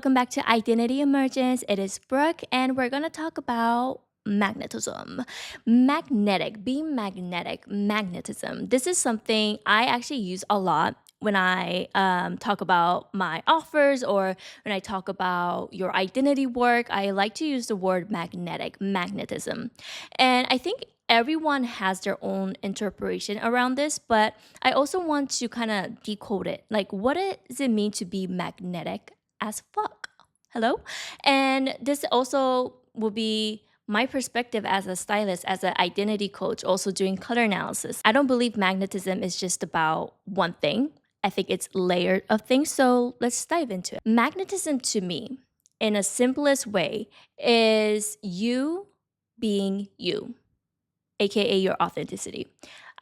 welcome back to Identity Emergence. It is Brooke, and we're going to talk about magnetism. Being magnetic, magnetism. This is something I actually use a lot when I talk about my offers or when I talk about your identity work. I like to use the word magnetism. And I think everyone has their own interpretation around this, but I also want to kind of decode it. Like, what does it mean to be magnetic as fuck? Hello? And this also will be my perspective as a stylist, as an identity coach, also doing color analysis. I don't believe magnetism is just about one thing. I think it's layered of things. So let's dive into it. Magnetism to me, in a simplest way, is you being you, aka your authenticity.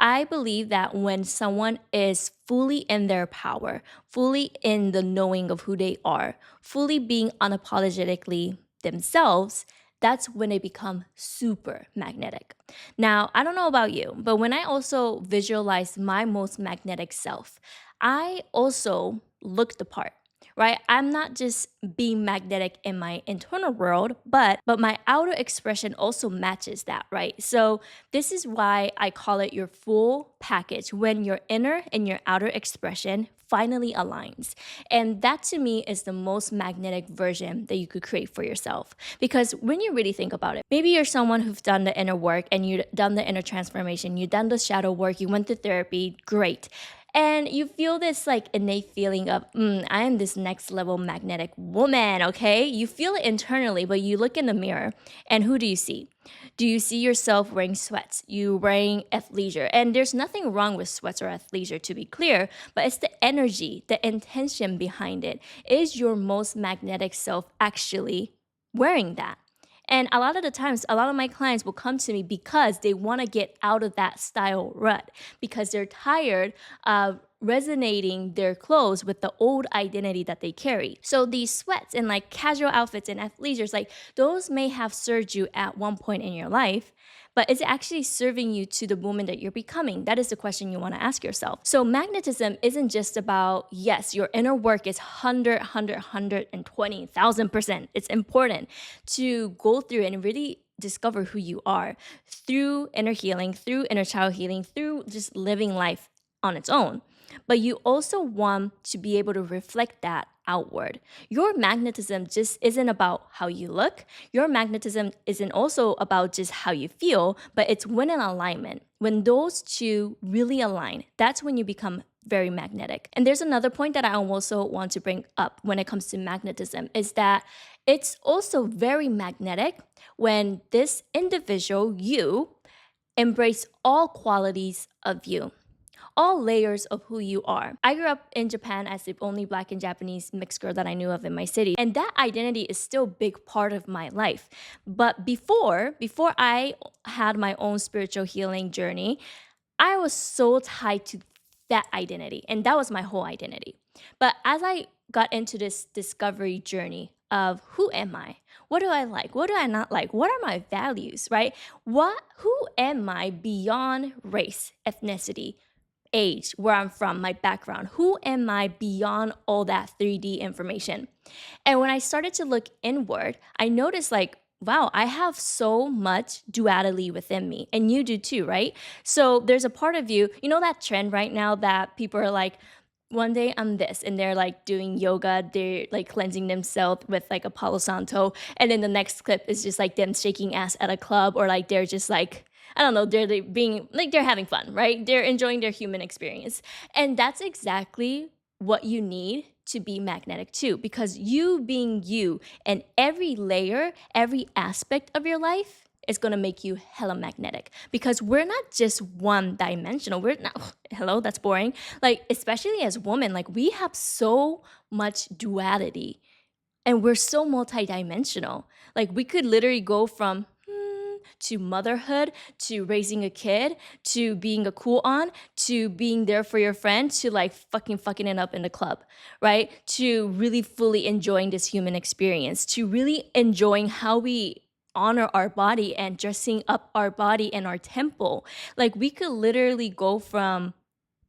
I believe that when someone is fully in their power, fully in the knowing of who they are, fully being unapologetically themselves, that's when they become super magnetic. Now, I don't know about you, but when I also visualize my most magnetic self, I also look the part. Right? I'm not just being magnetic in my internal world, but my outer expression also matches that, right? So this is why I call it your full package, when your inner and your outer expression finally aligns. And that to me is the most magnetic version that you could create for yourself. Because when you really think about it, maybe you're someone who's done the inner work and you've done the inner transformation, you've done the shadow work, you went to therapy, great. And you feel this like innate feeling of, I am this next level magnetic woman, okay? You feel it internally, but you look in the mirror and who do you see? Do you see yourself wearing sweats? You wearing athleisure? And there's nothing wrong with sweats or athleisure, to be clear, but it's the energy, the intention behind it. Is your most magnetic self actually wearing that? And a lot of the times, a lot of my clients will come to me because they want to get out of that style rut, because they're tired of resonating their clothes with the old identity that they carry. So these sweats and like casual outfits and athleisures, like those may have served you at one point in your life, but is it actually serving you to the woman that you're becoming? That is the question you want to ask yourself. So magnetism isn't just about, yes, your inner work is 120,000%. It's important to go through and really discover who you are through inner healing, through inner child healing, through just living life on its own. But you also want to be able to reflect that outward. Your magnetism just isn't about how you look. Your magnetism isn't also about just how you feel, but it's when in alignment. When those two really align, that's when you become very magnetic. And there's another point that I also want to bring up when it comes to magnetism is that it's also very magnetic when this individual, you, embrace all qualities of you, all layers of who you are. I grew up in Japan as the only Black and Japanese mixed girl that I knew of in my city. And that identity is still a big part of my life. But before I had my own spiritual healing journey, I was so tied to that identity. And that was my whole identity. But as I got into this discovery journey of who am I? What do I like? What do I not like? What are my values, right? Who am I beyond race, ethnicity, age, where I'm from, my background? Who am I beyond all that 3D information? And when I started to look inward, I noticed like, wow, I have so much duality within me. And you do too, right? So there's a part of you, you know that trend right now that people are like, one day I'm this, and they're like doing yoga, they're like cleansing themselves with like a Palo Santo, and then the next clip is just like them shaking ass at a club, or like they're just like, I don't know, they're being like, they're having fun, right? They're enjoying their human experience. And that's exactly what you need to be magnetic too, because you being you and every layer, every aspect of your life is going to make you hella magnetic, because we're not just one dimensional. We're not, hello, that's boring. Like, especially as women, like we have so much duality and we're so multidimensional. Like we could literally go from to motherhood, to raising a kid, to being a cool aunt, to being there for your friend, to like fucking it up in the club, right? To really fully enjoying this human experience, to really enjoying how we honor our body and dressing up our body and our temple. Like we could literally go from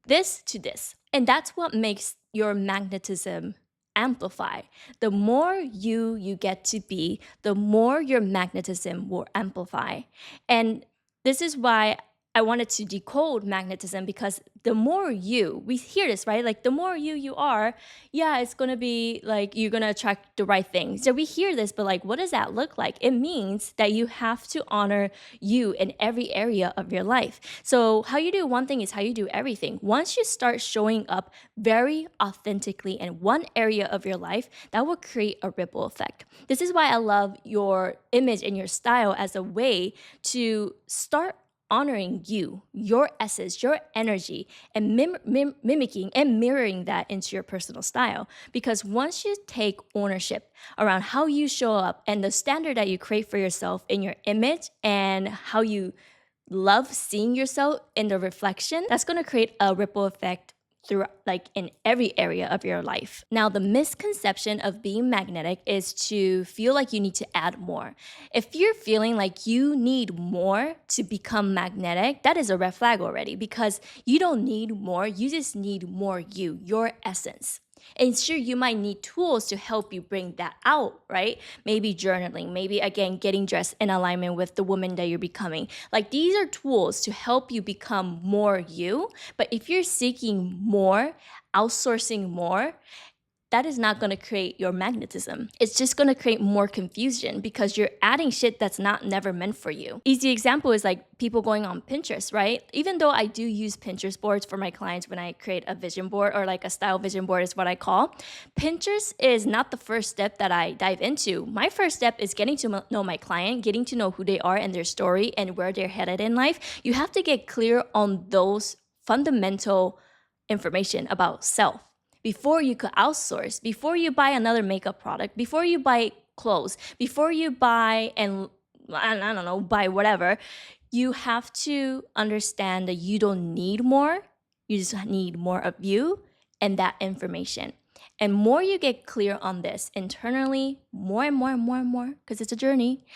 this to this. And that's what makes your magnetism amplify. The more you get to be, the more your magnetism will amplify. And this is why I wanted to decode magnetism, because the more we hear this, right? Like the more you are, yeah, it's gonna be like you're gonna attract the right things. So we hear this, but like, what does that look like? It means that you have to honor you in every area of your life. So how you do one thing is how you do everything. Once you start showing up very authentically in one area of your life, that will create a ripple effect. This is why I love your image and your style as a way to start honoring you, your essence, your energy, and mimicking and mirroring that into your personal style. Because once you take ownership around how you show up and the standard that you create for yourself in your image and how you love seeing yourself in the reflection, that's going to create a ripple effect through, like, in every area of your life. Now, the misconception of being magnetic is to feel like you need to add more. If you're feeling like you need more to become magnetic, that is a red flag already, because you don't need more. You just need more your essence. And sure, you might need tools to help you bring that out, right? Maybe journaling, maybe again, getting dressed in alignment with the woman that you're becoming. Like, these are tools to help you become more you. But if you're seeking more, outsourcing more, that is not going to create your magnetism. It's just going to create more confusion because you're adding shit that's never meant for you. Easy example is like people going on Pinterest, right? Even though I do use Pinterest boards for my clients when I create a vision board, or like a style vision board is what I call, Pinterest is not the first step that I dive into. My first step is getting to know my client, getting to know who they are and their story and where they're headed in life. You have to get clear on those fundamental information about self before you could outsource, before you buy another makeup product, before you buy clothes, before you buy and I don't know, buy whatever. You have to understand that you don't need more. You just need more of you and that information. And more you get clear on this internally, more and more and more and more, because it's a journey,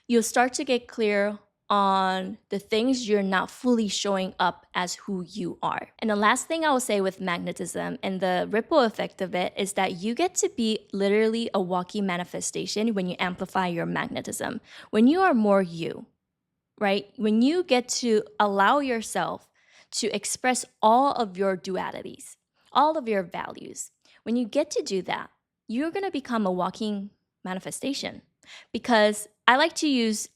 you'll start to get clear on the things you're not fully showing up as who you are. And the last thing I will say with magnetism and the ripple effect of it is that you get to be literally a walking manifestation when you amplify your magnetism. When you are more you, right? When you get to allow yourself to express all of your dualities, all of your values, when you get to do that, you're going to become a walking manifestation. Because I like to use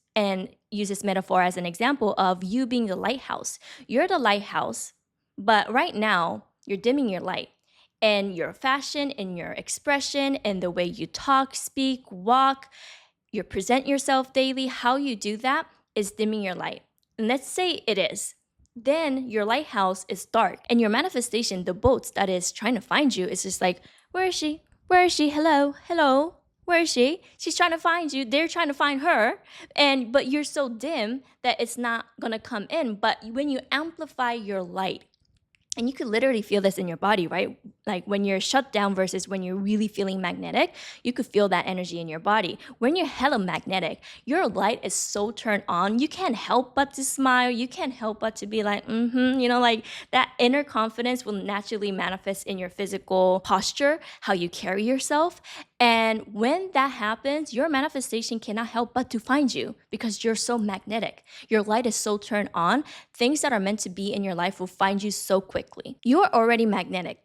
this metaphor as an example of you being the lighthouse. You're the lighthouse, but right now you're dimming your light. And your fashion and your expression and the way you talk, speak, walk, you present yourself daily, how you do that is dimming your light. And let's say it is. Then your lighthouse is dark. And your manifestation, the boat that is trying to find you, is just like, where is she? Where is she? Hello? Hello? Where is she? She's trying to find you. They're trying to find her. But you're so dim that it's not going to come in. But when you amplify your light, and you could literally feel this in your body, right? Like when you're shut down versus when you're really feeling magnetic, you could feel that energy in your body. When you're hella magnetic, your light is so turned on, you can't help but to smile. You can't help but to be like, like that inner confidence will naturally manifest in your physical posture, how you carry yourself. And when that happens, your manifestation cannot help but to find you because you're so magnetic. Your light is so turned on. Things that are meant to be in your life will find you so quickly. You're already magnetic.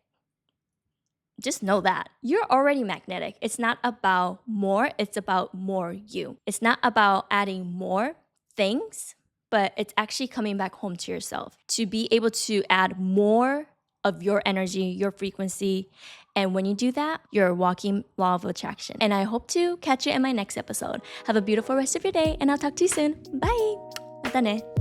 Just know that. You're already magnetic. It's not about more, it's about more you. It's not about adding more things, but it's actually coming back home to yourself to be able to add more of your energy, your frequency. And when you do that, you're a walking law of attraction. And I hope to catch you in my next episode. Have a beautiful rest of your day, and I'll talk to you soon. Bye! またね。